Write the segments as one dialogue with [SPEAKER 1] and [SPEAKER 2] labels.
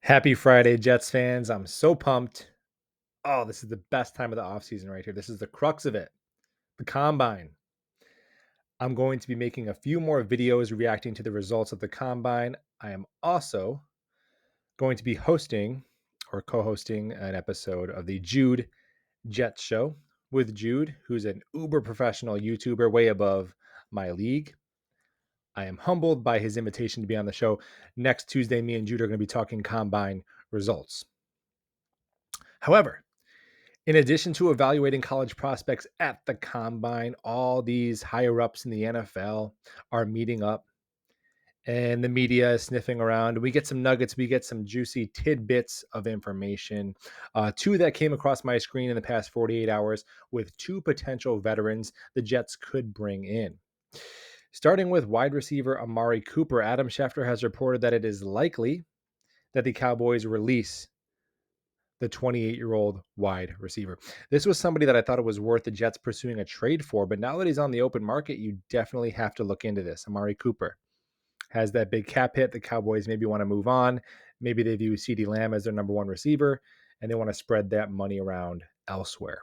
[SPEAKER 1] Happy Friday, Jets fans. I'm so pumped. Oh, this is the best time of the offseason right here. This is the crux of it, the combine. I'm going to be making a few more videos reacting to the results of the combine. I am also going to be hosting or co hosting an episode of the Jude Jets Show with Jude, who's an uber professional YouTuber way above my league. I am humbled by his invitation to be on the show. Next Tuesday, me and Jude are going to be talking combine results. However, in addition to evaluating college prospects at the combine, all these higher ups in the NFL are meeting up and the media is sniffing around. We get some nuggets, we get some juicy tidbits of information. Two that came across my screen in the past 48 hours with two potential veterans the Jets could bring in. Starting with wide receiver Amari Cooper, Adam Schefter has reported that it is likely that the Cowboys release the 28-year-old wide receiver. This was somebody that I thought it was worth the Jets pursuing a trade for, but now that he's on the open market, you definitely have to look into this. Amari Cooper has that big cap hit. The Cowboys maybe want to move on. Maybe they view CeeDee Lamb as their number one receiver, and they want to spread that money around elsewhere.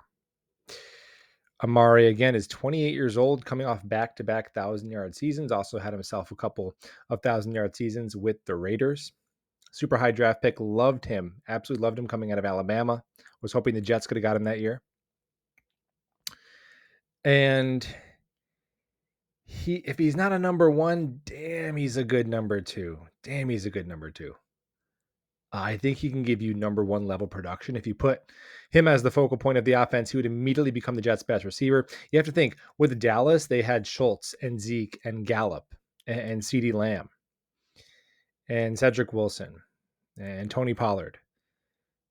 [SPEAKER 1] Amari, again, is 28 years old, coming off back-to-back 1,000-yard seasons. Also had himself a couple of 1,000-yard seasons with the Raiders. Super high draft pick. Loved him. Absolutely loved him coming out of Alabama. Was hoping the Jets could have got him that year. And if he's not a number one, damn, he's a good number two. Damn, he's a good number two. I think he can give you number one level production. If you put him as the focal point of the offense, he would immediately become the Jets' best receiver. You have to think, with Dallas, they had Schultz and Zeke and Gallup and CeeDee Lamb and Cedric Wilson and Tony Pollard.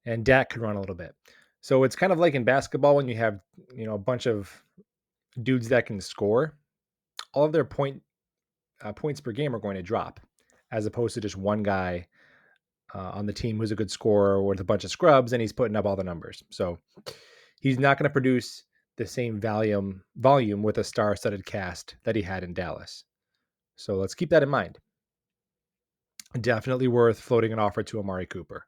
[SPEAKER 1] And Dak could run a little bit. So it's kind of like in basketball when you have, a bunch of dudes that can score. All of their points per game are going to drop, as opposed to just one guy on the team who's a good scorer with a bunch of scrubs and he's putting up all the numbers. So he's not going to produce the same volume with a star-studded cast that he had in Dallas. So let's keep that in mind. Definitely worth floating an offer to Amari Cooper.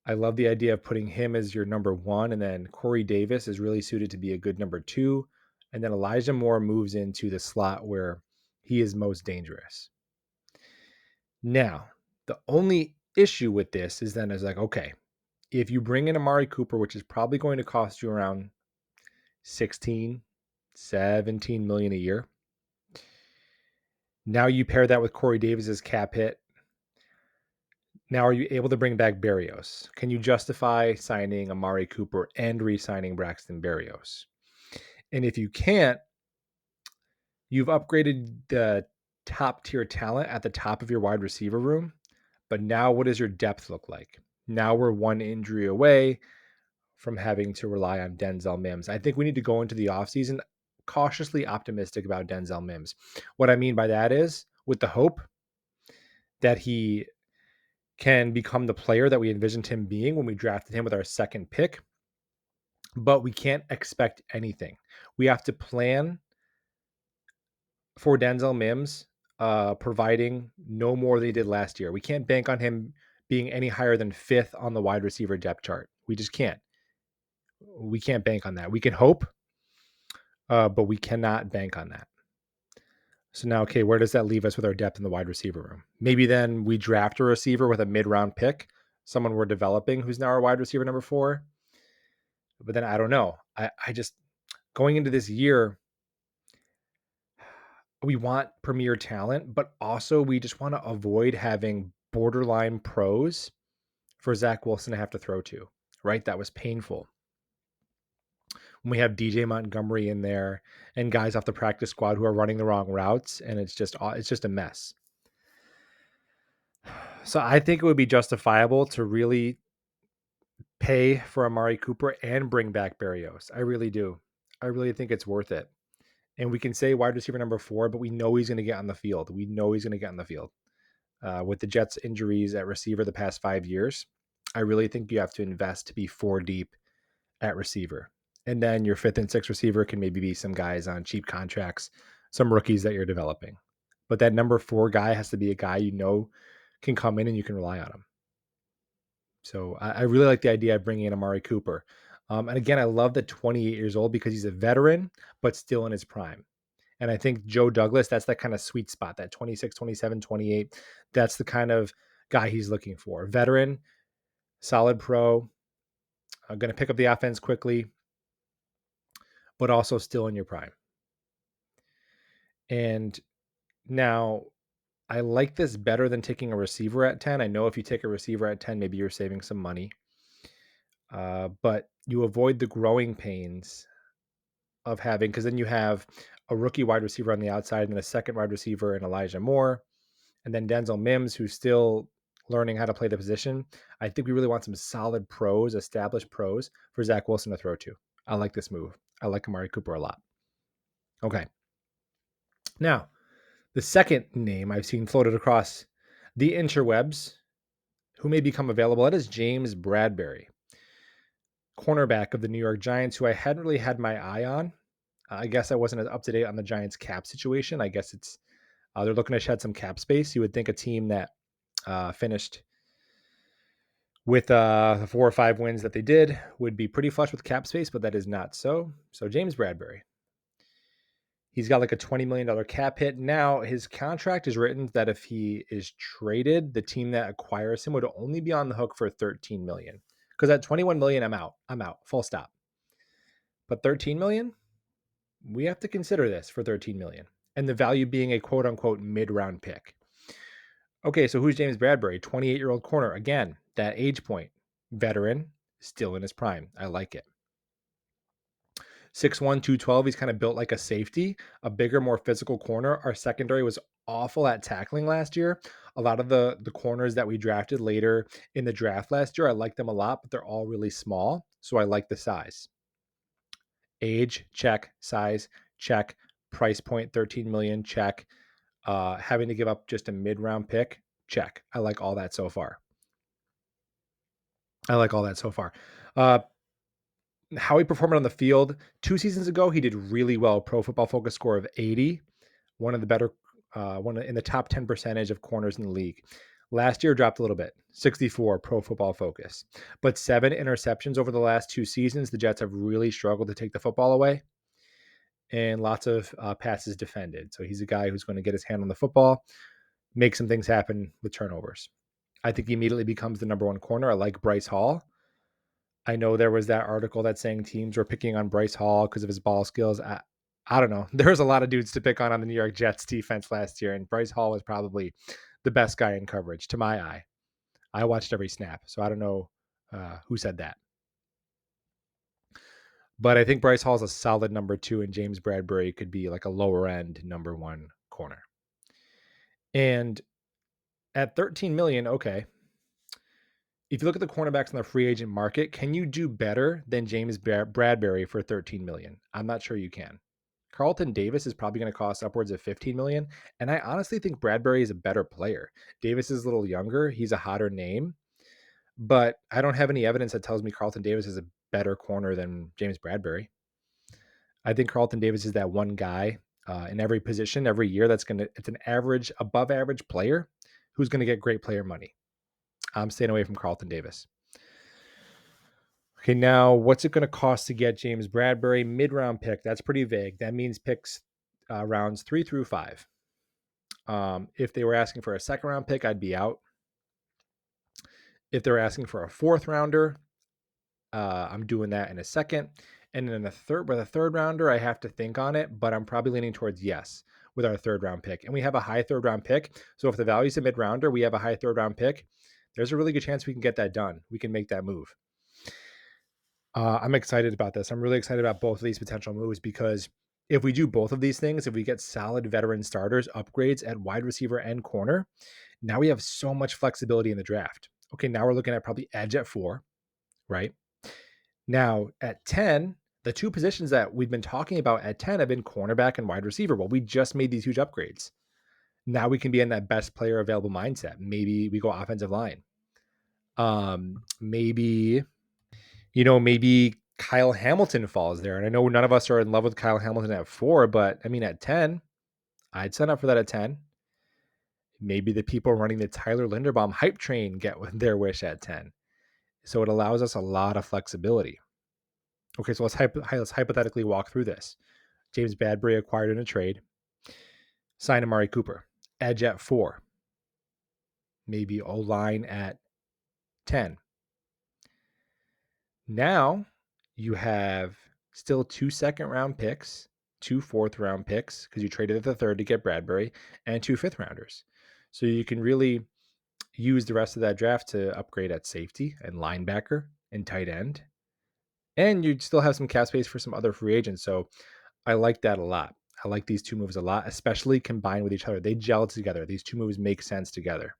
[SPEAKER 1] I love the idea of putting him as your number one, and then Corey Davis is really suited to be a good number two. And then Elijah Moore moves into the slot where he is most dangerous. Now, the only issue with this is then okay, if you bring in Amari Cooper, which is probably going to cost you around 16, 17 million a year. Now you pair that with Corey Davis's cap hit. Now, are you able to bring back Berrios? Can you justify signing Amari Cooper and re-signing Braxton Berrios? And if you can't, you've upgraded the top-tier talent at the top of your wide receiver room. But now what does your depth look like? Now we're one injury away from having to rely on Denzel Mims. I think we need to go into the offseason cautiously optimistic about Denzel Mims. What I mean by that is with the hope that he can become the player that we envisioned him being when we drafted him with our second pick. But we can't expect anything. We have to plan for Denzel Mims providing no more than he did last year. We can't bank on him being any higher than fifth on the wide receiver depth chart. We just can't. We can't bank on that. We can hope, but we cannot bank on that. So now, okay, where does that leave us with our depth in the wide receiver room? Maybe then we draft a receiver with a mid-round pick, someone we're developing who's now our wide receiver number 4. But then I don't know. I just, going into this year, we want premier talent, but also we just want to avoid having borderline pros for Zach Wilson to have to throw to, right? That was painful. When we have DJ Montgomery in there and guys off the practice squad who are running the wrong routes, and it's just a mess. So I think it would be justifiable to really pay for Amari Cooper and bring back Berrios. I really do. I really think it's worth it. And we can say wide receiver number 4, but we know he's going to get on the field. With the Jets' injuries at receiver the past 5 years, I really think you have to invest to be 4 deep at receiver. And then your 5th and 6th receiver can maybe be some guys on cheap contracts, some rookies that you're developing. But that number 4 guy has to be a guy you know can come in and you can rely on him. So I really like the idea of bringing in Amari Cooper. And again, I love the 28 years old because he's a veteran, but still in his prime. And I think Joe Douglas, that's that kind of sweet spot, that 26, 27, 28. That's the kind of guy he's looking for. Veteran, solid pro, going to pick up the offense quickly, but also still in your prime. And now I like this better than taking a receiver at 10. I know if you take a receiver at 10, maybe you're saving some money. But you avoid the growing pains of having, because then you have a rookie wide receiver on the outside and a second wide receiver in Elijah Moore, and then Denzel Mims, who's still learning how to play the position. I think we really want some solid pros, established pros for Zach Wilson to throw to. I like this move. I like Amari Cooper a lot. Okay. Now, the second name I've seen floated across the interwebs who may become available, that is James Bradberry, cornerback of the New York Giants, who I hadn't really had my eye on. I guess I wasn't as up to date on the Giants cap situation. I guess it's they're looking to shed some cap space. You would think a team that finished with the 4 or 5 wins that they did would be pretty flush with cap space, but that is not so. So James Bradberry, he's got like a $20 million cap hit. Now his contract is written that if he is traded, the team that acquires him would only be on the hook for $13 million. Because at $21 million, I'm out, full stop. But $13 million, we have to consider this for $13 million. And the value being a quote unquote mid-round pick. Okay, so who's James Bradberry? 28-year-old corner. Again, that age point. Veteran, still in his prime. I like it. 6'1", 212. He's kind of built like a safety, a bigger, more physical corner. Our secondary was awful at tackling last year. A lot of the corners that we drafted later in the draft last year, I like them a lot, but they're all really small. So I like the size. Age, check. Size, check. Price point, $13 million, check. Having to give up just a mid-round pick, check. I like all that so far. How he performed on the field 2 seasons ago, he did really well. Pro Football Focus score of 80, one of the better, one in the top 10 percentage of corners in the league. Last year dropped a little bit, 64 Pro Football Focus, but 7 interceptions over the last 2 seasons. The Jets have really struggled to take the football away, and lots of passes defended. So he's a guy who's going to get his hand on the football, make some things happen with turnovers. I think he immediately becomes the number 1 corner. I like Bryce Hall. I know there was that article that's saying teams were picking on Bryce Hall because of his ball skills. I don't know. There's a lot of dudes to pick on the New York Jets defense last year, and Bryce Hall was probably the best guy in coverage to my eye. I watched every snap, so I don't know who said that. But I think Bryce Hall is a solid number 2, and James Bradberry could be like a lower end number 1 corner. And at $13 million, okay. If you look at the cornerbacks in the free agent market, can you do better than James Bradberry for $13 million? I'm not sure you can. Carlton Davis is probably going to cost upwards of $15 million. And I honestly think Bradberry is a better player. Davis is a little younger. He's a hotter name. But I don't have any evidence that tells me Carlton Davis is a better corner than James Bradberry. I think Carlton Davis is that one guy in every position every year it's an average, above average player who's going to get great player money. I'm staying away from Carlton Davis. Okay, now what's it going to cost to get James Bradberry? Mid-round pick. That's pretty vague. That means picks rounds 3 through 5. If they were asking for a second-round pick, I'd be out. If they're asking for a 4th rounder, I'm doing that in a second. And then with a third rounder, I have to think on it, but I'm probably leaning towards yes with our 3rd-round pick. And we have a high 3rd-round pick. So if the value is a mid-rounder, we have a high 3rd-round pick. There's a really good chance we can get that done. We can make that move. I'm excited about this. I'm really excited about both of these potential moves because if we do both of these things, if we get solid veteran starters, upgrades at wide receiver and corner, now we have so much flexibility in the draft. Okay, now we're looking at probably edge at 4, right? Now at 10, the 2 positions that we've been talking about at 10 have been cornerback and wide receiver. Well, we just made these huge upgrades. Now we can be in that best player available mindset. Maybe we go offensive line. Maybe Kyle Hamilton falls there. And I know none of us are in love with Kyle Hamilton at 4, but I mean, at 10, I'd sign up for that at 10. Maybe the people running the Tyler Linderbaum hype train get their wish at 10. So it allows us a lot of flexibility. Okay, so let's hypothetically walk through this. James Bradberry acquired in a trade. Sign Amari Cooper. Edge at 4. Maybe O-line at 10. Now you have still 2 second-round picks, 2 fourth-round picks, because you traded the third to get Bradberry, and 2 fifth-rounders. So you can really use the rest of that draft to upgrade at safety and linebacker and tight end. And you'd still have some cap space for some other free agents. So I like that a lot. I like these two moves a lot, especially combined with each other. They gel together. These two moves make sense together.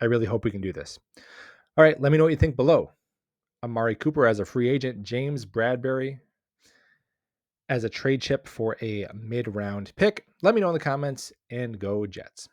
[SPEAKER 1] I really hope we can do this. All right, let me know what you think below. Amari Cooper as a free agent, James Bradberry as a trade chip for a mid-round pick. Let me know in the comments, and go Jets.